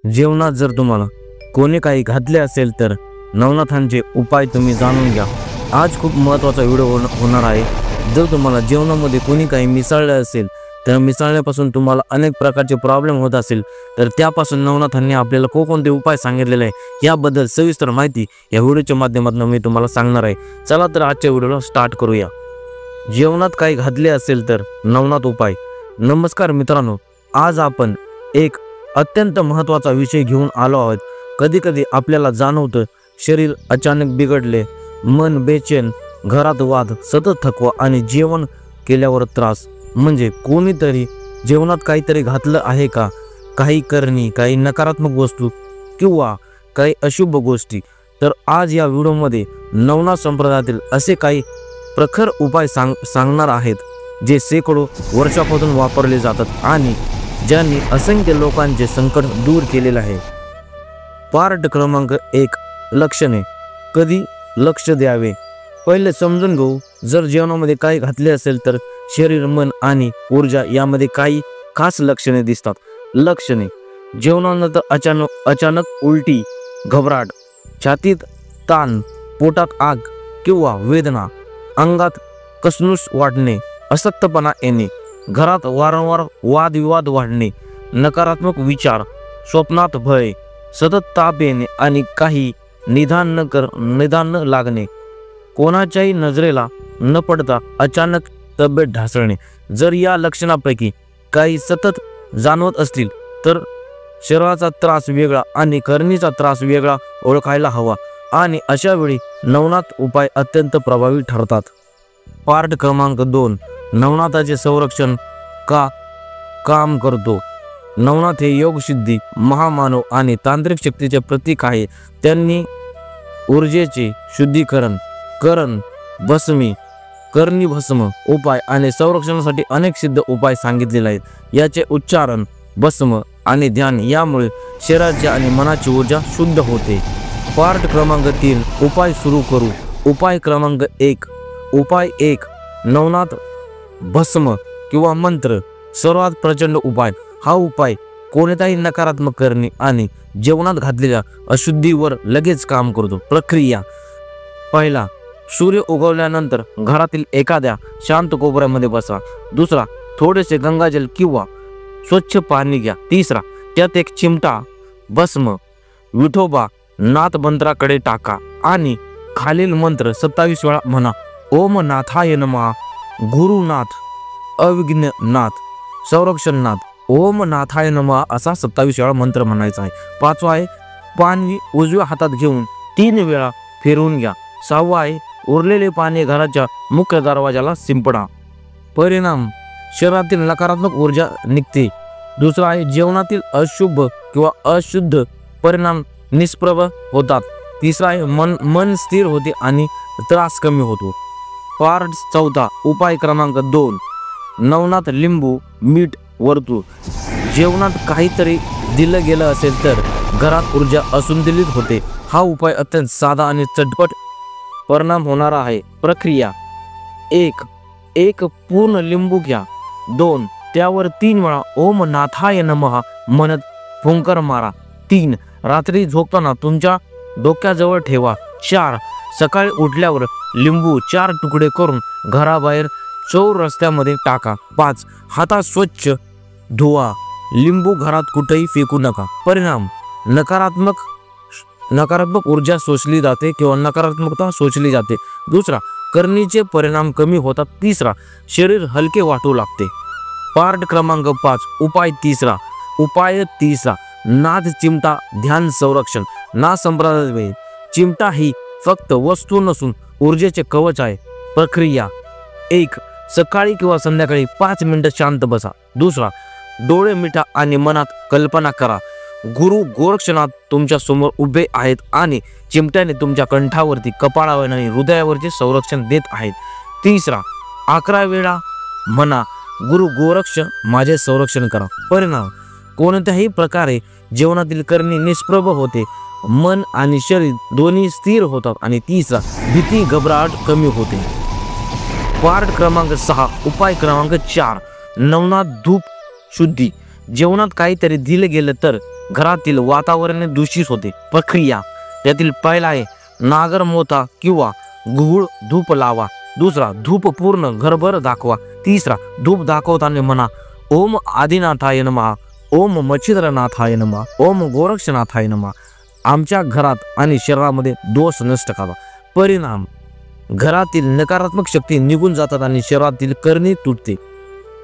जेवणात जर तुम्हाला कोणी काही घातले असेल तर नवनाथांचे उपाय तुम्ही जाणून घ्या। आज खूप महत्त्वाचा व्हिडिओ होणार आहे। जर तुम्हाला जेवणामध्ये कोणी काही मिसळले असेल तर मिसळण्यापासून तुम्हाला अनेक प्रकारचे प्रॉब्लेम होत असेल तर त्यापासून नवनाथांनी आपल्याला कोणते उपाय सांगितलेले आहे याबद्दल सविस्तर माहिती या व्हिडिओच्या माध्यमातून मी तुम्हाला सांगणार आहे। चला तर आजच्या व्हिडिओला स्टार्ट करूया। जेवणात काही घातले असेल तर नवनाथ उपाय। नमस्कार मित्रांनो, आज आपण एक अत्यंत महत्त्वाचा विषय घेऊन आलो आहोत। कधी कधी आपल्याला जाणवतं शरीर अचानक बिघडले, मन बेचैन, घरात वाद, सतत थकवा आणि जेवण केल्यावर त्रास। म्हणजे कोणीतरी जेवणात काहीतरी घातलं आहे का? काही करणी, काही नकारात्मक वस्तू किंवा काही अशुभ गोष्टी। तर आज या व्हिडिओमध्ये नवनाथ संप्रदायातील असे काही प्रखर उपाय सांगणार आहेत जे शेकडो वर्षापासून वापरले जातात आणि ज्यांनी असंख्य लोकांचे संकट दूर केलेले आहे। पार्ट क्रमांक 1, लक्षणे। कधी लक्ष द्यावे? पहिले समजून घेऊ, जर जेवणामध्ये काही घातले असेल तर शरीर, मन आणि ऊर्जा यामध्ये काही खास लक्षणे दिसतात। लक्षणे: जेवणानंतर अचानक उलटी, घबराट, छातीत ताण, पोटात आग किंवा वेदना, अंगात कसनुस वाटणे, अशक्तपणा येणे, घरात वारंवार वादविवाद वाढणे, नकारात्मक विचार, स्वप्नात भय, सतत ताप येणे आणि काही निदान न लागणे, कोणाच्याही नजरेला न पडता अचानक तब्येत ढासळणे। जर या लक्षणांपैकी काही सतत जाणवत असतील तर शरीराचा त्रास वेगळा आणि करणीचा त्रास वेगळा ओळखायला हवा आणि अशा वेळी नवनाथ उपाय अत्यंत प्रभावी ठरतात। पार्ट क्रमांक 2, नवनाथाचे संरक्षण का काम करतो? नवनाथ हे योगसिद्धी, महामानव आणि तांत्रिक शक्तीचे प्रतीक आहे। त्यांनी ऊर्जेचे शुद्धीकरण, करणी भस्म उपाय आणि संरक्षणासाठी अनेक सिद्ध उपाय सांगितलेले आहेत। याचे उच्चारण, भस्म आणि ध्यान यामुळे शरीराची आणि मनाची ऊर्जा शुद्ध होते। पार्ट क्रमांक 3, उपाय सुरू करू। उपाय क्रमांक 1। उपाय 1, नवनाथ भस्म किंवा मंत्र। सर्वात प्रचंड उपाय। हा उपाय कोणत्याही नकारात्मक करणे आणि जेवणात घातलेल्या अशुद्धीवर लगेच काम करतो। प्रक्रिया: पहिला, सूर्य उगवल्यानंतर घरातील एखाद्या शांत कोपऱ्यामध्ये बसा। दुसरा, थोडेसे गंगाजल किंवा स्वच्छ पाणी घ्या। तिसरा, त्यात एक चिमटा भस्म विठोबा नाथ मंत्राकडे टाका आणि खालील मंत्र 27 वेळा म्हणा। ओम नाथाय नमः, गुरुनाथ, अविघ्ननाथ, संरक्षणनाथ। ओम नाथाय नमः असा 27 वेळा मंत्र म्हणायचा आहे। पाचवा आहे, पाणी उजव्या हातात घेऊन 3 वेळा फिरवून घ्या। सहावा आहे, उरलेले पाणी घराच्या मुख्य दरवाजाला शिंपडा। परिणाम: शरीरातील नकारात्मक ऊर्जा निघते। दुसरा आहे, जेवणातील अशुभ किंवा अशुद्ध परिणाम निष्प्रभ होतात। तिसरा आहे, मन स्थिर होते आणि त्रास कमी होतो। पार्ट 4, उपाय क्रमांक 2, नवनाथ लिंबू मीठ वर्तुळ। जेवणात काहीतरी दिलं गेलं असेल तर घरात ऊर्जा असंतुलित होते। हा उपाय अत्यंत साधा आणि चटपट परिणाम होणारा आहे। प्रक्रिया: 1 पूर्ण लिंबू घ्या। 2 त्यावर 3 वेळा ओम नाथाय नमः म्हणत फुंकर मारा। 3 रात्री झोपताना तुमच्या डोक्याजवळ ठेवा। 4 सकाळी उठल्यावर लिंबू 4 तुकडे करून घराबाहेर चौर रस्त्यामध्ये टाका। 5 हातात स्वच्छ धुवा। लिंबू घरात कुठेही फेकू नका। परिणाम: नकारात्मक ऊर्जा शोषली जाते किंवा नकारात्मकता शोषली जाते। दुसरा, करणीचे परिणाम कमी होतात। तिसरा, शरीर हलके वाटू लागते। पार्ट क्रमांक 5, उपाय 3। उपाय 3, नाद चिमटा ध्यान संरक्षण। नाद संप्रदाय चिमटा ही फक्त वस्तू नसून ऊर्जेचे कवच आहे। प्रक्रिया: 1 सकाळी किंवा संध्याकाळी 5 मिनिटे शांत बसा। दुसरा, डोळे मिटा आणि मनात कल्पना करा गुरु गोरक्षनाथ तुमच्या समोर उभे आहेत आणि चिमट्याने तुमच्या कंठावरती, कपाळावर आणि हृदयावरचे संरक्षण देत आहेत। तिसरा, 11 वेळा म्हणा गुरु गोरक्ष माझे संरक्षण करा। परिणाम: कोणत्याही प्रकारे जेवणातील करणी निष्प्रभ होते, मन आणि शरीर दोन्ही स्थिर होतात आणि तिसरा, भीती घबराट कमी होते। पार्ट क्रमांक 6, उपाय क्रमांक 4, नवनाथ धूप शुद्धी। जेवणात काहीतरी दिलं गेलं तर घरातील वातावरण दूषित होते. प्रक्रिया त्यातील पहिला आहे नागर मोथा किंवा गूळ धूप लावा. दुसरा, धूप पूर्ण घरभर दाखवा. तिसरा, धूप दाखवताना म्हणा ओम आदिनाथाय नमः, ओम मच्छिंद्रनाथाय नमः, ओम गोरक्षनाथाय नमः. आमच्या घरात आणि शरीरामध्ये दोष नष्ट करा. परिणाम, घरातील नकारात्मक शक्ती निघून जातात आणि शरीरातील करणी तुटते.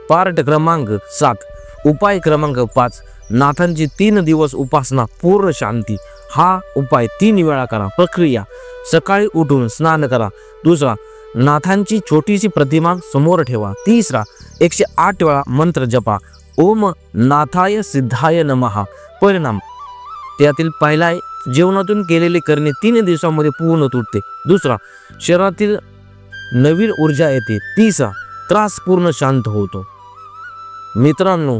पार्ट क्रमांक 7. उपाय क्रमांक 5. नाथांची 3 दिवस उपासना पूर्ण शांती. हा उपाय 3 वेळा करा. प्रक्रिया, सकाळी उठून स्नान करा. दुसरा, नाथांची छोटीशी प्रतिमा समोर ठेवा. तिसरा, 108 वेळा मंत्र जपा. ओम नाथाय सिद्धाय नमः. परिणाम, त्यातील पहिला आहे जेवणातून केलेली करणे 3 दिवसांमध्ये पूर्ण तुटते. दुसरा, शरीरातील नवीन ऊर्जा येते. तिसरा, त्रास पूर्ण शांत होतो. मित्रांनो,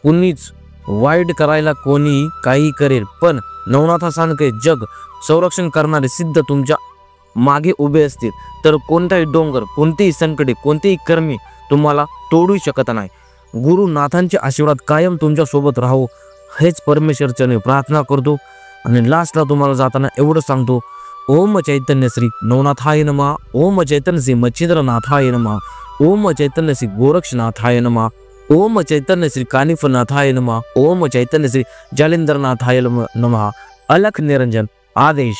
कुणीच वाईट करायला कोणीही काही करेल, पण नवनाथासारखे जग संरक्षण करणारे सिद्ध तुमच्या मागे उभे असतील तर कोणताही डोंगर, कोणतेही संकटे, कोणतेही कर्मी तुम्हाला तोडू शकत नाही. गुरुनाथांचे आशीर्वाद कायम तुमच्या सोबत राहो हेच परमेश्वरचरणी प्रार्थना करतो. आणि लास्टला तुम्हाला जाताना एवढं सांगतो, ओम चैतन्य श्री नवनाथाय नमः, ओम चैतन्य श्री मच्छिंद्रनाथाय नमः, ओम चैतन्य श्री गोरक्षनाथाय नमः, ओम चैतन्य श्री कानिफनाथाय नमः, ओम चैतन्य श्री जालिंदरनाथाय नमः. अलख निरंजन आदेश.